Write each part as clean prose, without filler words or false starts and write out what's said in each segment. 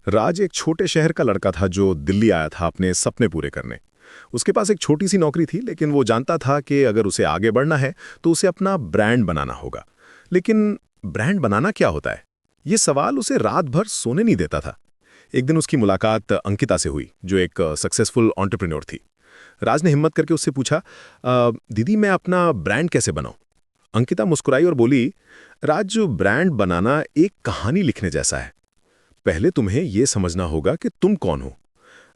राज एक छोटे शहर का लड़का था जो दिल्ली आया था अपने सपने पूरे करने। उसके पास एक छोटी सी नौकरी थी, लेकिन वो जानता था कि अगर उसे आगे बढ़ना है तो उसे अपना ब्रांड बनाना होगा। लेकिन ब्रांड बनाना क्या होता है, ये सवाल उसे रात भर सोने नहीं देता था। एक दिन उसकी मुलाकात अंकिता से हुई, जो एक सक्सेसफुल एंटरप्रेन्योर थी। राज ने हिम्मत करके उससे पूछा, दीदी मैं अपना ब्रांड कैसे बनाऊं?" अंकिता मुस्कुराई और बोली, राज, जो ब्रांड बनाना एक कहानी लिखने जैसा है। पहले तुम्हें यह समझना होगा कि तुम कौन हो।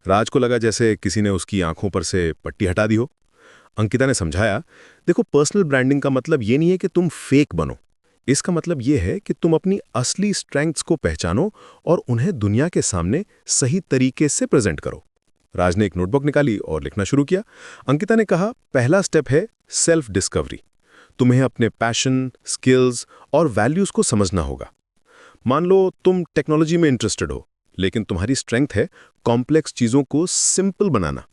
राज को लगा जैसे किसी ने उसकी आंखों पर से पट्टी हटा दी हो। अंकिता ने समझाया, देखो, पर्सनल ब्रांडिंग का मतलब ये नहीं है कि तुम फेक बनो। इसका मतलब ये है कि तुम अपनी असली स्ट्रेंथ्स को पहचानो और उन्हें दुनिया के सामने सही तरीके से प्रेजेंट करो। राज ने एक नोटबुक निकाली और लिखना शुरू किया। अंकिता ने कहा, पहला स्टेप है सेल्फ डिस्कवरी। तुम्हें अपने पैशन, स्किल्स और वैल्यूज को समझना होगा। मान लो तुम टेक्नोलॉजी में इंटरेस्टेड हो, लेकिन तुम्हारी स्ट्रेंथ है कॉम्प्लेक्स चीजों को सिंपल बनाना,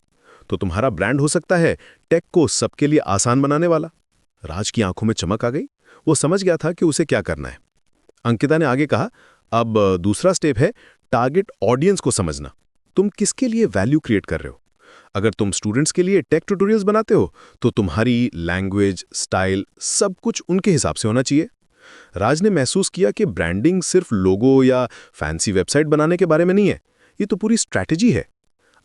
तो तुम्हारा ब्रांड हो सकता है टेक को सबके लिए आसान बनाने वाला। राज की आंखों में चमक आ गई। वो समझ गया था कि उसे क्या करना है। अंकिता ने आगे कहा, अब दूसरा स्टेप है टारगेट ऑडियंस को समझना। तुम किसके लिए वैल्यू क्रिएट कर रहे हो। अगर तुम स्टूडेंट्स के लिए टेक ट्यूटोरियल्स बनाते हो, तो तुम्हारी लैंग्वेज, स्टाइल, सब कुछ उनके हिसाब से होना चाहिए। राज ने महसूस किया कि ब्रांडिंग सिर्फ लोगो या फैंसी वेबसाइट बनाने के बारे में नहीं है, ये तो पूरी स्ट्रैटेजी है।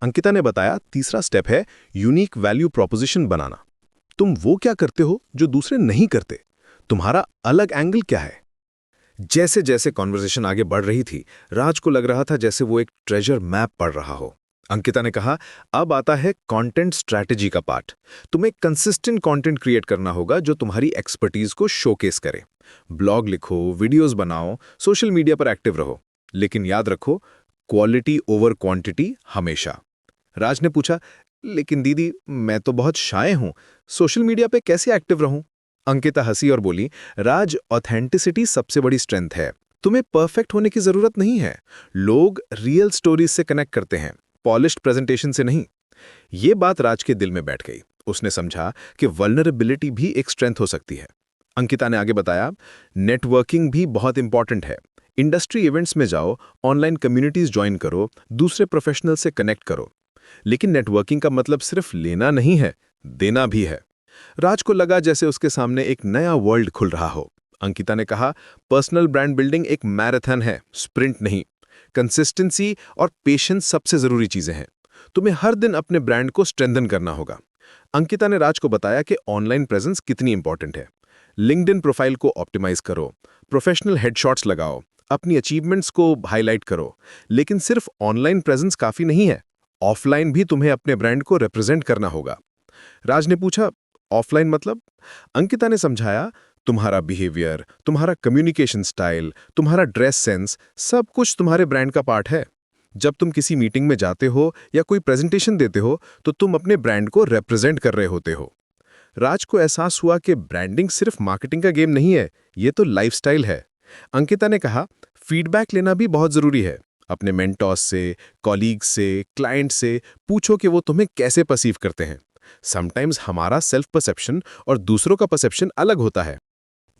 अंकिता ने बताया, तीसरा स्टेप है यूनिक वैल्यू प्रोपोजिशन बनाना। तुम वो क्या करते हो जो दूसरे नहीं करते, तुम्हारा अलग एंगल क्या है। जैसे जैसे कॉन्वर्सेशन आगे बढ़ रही थी, राज को लग रहा था जैसे वो एक ट्रेजर मैप पढ़ रहा हो। अंकिता ने कहा, अब आता है कंटेंट स्ट्रैटेजी का पार्ट। तुम्हें कंसिस्टेंट कंटेंट क्रिएट करना होगा जो तुम्हारी एक्सपर्टीज को शोकेस करे। ब्लॉग लिखो, वीडियोस बनाओ, सोशल मीडिया पर एक्टिव रहो, लेकिन याद रखो, क्वालिटी ओवर क्वांटिटी हमेशा। राज ने पूछा, लेकिन दीदी मैं तो बहुत शाय हूं, सोशल मीडिया पे कैसे एक्टिव रहूं? अंकिता हंसी और बोली, राज, ऑथेंटिसिटी सबसे बड़ी स्ट्रेंथ है। तुम्हें परफेक्ट होने की जरूरत नहीं है। लोग रियल स्टोरीज से कनेक्ट करते हैं, पॉलिश्ड प्रेजेंटेशन से नहीं। ये बात राज के दिल में बैठ गई। उसने समझा कि वल्नरेबिलिटी भी एक स्ट्रेंथ हो सकती है। अंकिता ने आगे बताया, नेटवर्किंग भी बहुत इंपॉर्टेंट है। इंडस्ट्री इवेंट्स में जाओ, ऑनलाइन कम्युनिटीज ज्वाइन करो, दूसरे प्रोफेशनल से कनेक्ट करो। लेकिन नेटवर्किंग का मतलब सिर्फ लेना नहीं है, देना भी है। राज को लगा जैसे उसके सामने एक नया वर्ल्ड खुल रहा हो। अंकिता ने कहा, पर्सनल ब्रांड बिल्डिंग एक मैराथन है, स्प्रिंट नहीं। कंसिस्टेंसी और पेशेंस सबसे जरूरी चीजें हैं। तुम्हें हर दिन अपने ब्रांड को स्ट्रेंथन करना होगा। अंकिता ने राज को बताया कि ऑनलाइन प्रेजेंस कितनी इंपॉर्टेंट है। लिंक्डइन प्रोफाइल को ऑप्टिमाइज करो, प्रोफेशनल हेडशॉट्स लगाओ, अपनी अचीवमेंट्स को हाईलाइट करो। लेकिन सिर्फ ऑनलाइन प्रेजेंस काफी नहीं है, ऑफलाइन भी तुम्हें अपने ब्रांड को रिप्रेजेंट करना होगा। राज ने पूछा, ऑफलाइन मतलब? अंकिता ने समझाया, तुम्हारा बिहेवियर, तुम्हारा कम्युनिकेशन स्टाइल, तुम्हारा ड्रेस सेंस, सब कुछ तुम्हारे ब्रांड का पार्ट है। जब तुम किसी मीटिंग में जाते हो या कोई प्रेजेंटेशन देते हो, तो तुम अपने ब्रांड को रिप्रेजेंट कर रहे होते हो। राज को एहसास हुआ कि ब्रांडिंग सिर्फ मार्केटिंग का गेम नहीं है, ये तो लाइफस्टाइल है। अंकिता ने कहा, फीडबैक लेना भी बहुत जरूरी है। अपने मेंटोर्स से, कॉलीग्स से, क्लाइंट से पूछो कि वो तुम्हें कैसे परसीव करते हैं। समटाइम्स हमारा सेल्फ परसेप्शन और दूसरों का परसेप्शन अलग होता है।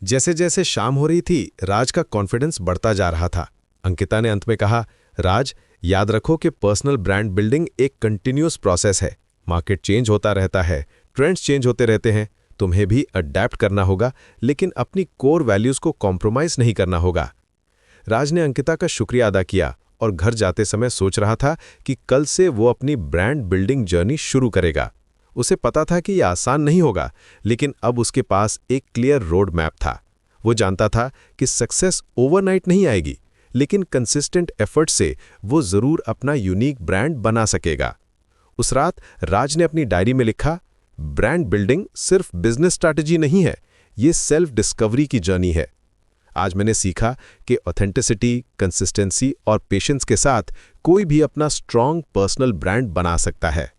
जैसे जैसे शाम हो रही थी, राज का कॉन्फिडेंस बढ़ता जा रहा था। अंकिता ने अंत में कहा, राज, याद रखो कि पर्सनल ब्रांड बिल्डिंग एक कंटिन्यूअस प्रोसेस है। मार्केट चेंज होता रहता है, ट्रेंड्स चेंज होते रहते हैं। तुम्हें भी अडैप्ट करना होगा, लेकिन अपनी कोर वैल्यूज को कॉम्प्रोमाइज नहीं करना होगा। राज ने अंकिता का शुक्रिया अदा किया और घर जाते समय सोच रहा था कि कल से वो अपनी ब्रांड बिल्डिंग जर्नी शुरू करेगा। उसे पता था कि यह आसान नहीं होगा, लेकिन अब उसके पास एक क्लियर रोड मैप था। वो जानता था कि सक्सेस ओवरनाइट नहीं आएगी, लेकिन कंसिस्टेंट एफर्ट से वो जरूर अपना यूनिक ब्रांड बना सकेगा। उस रात राज ने अपनी डायरी में लिखा, ब्रांड बिल्डिंग सिर्फ बिजनेस स्ट्रैटेजी नहीं है, ये सेल्फ डिस्कवरी की जर्नी है। आज मैंने सीखा कि ऑथेंटिसिटी, कंसिस्टेंसी और पेशेंस के साथ कोई भी अपना स्ट्रॉन्ग पर्सनल ब्रांड बना सकता है।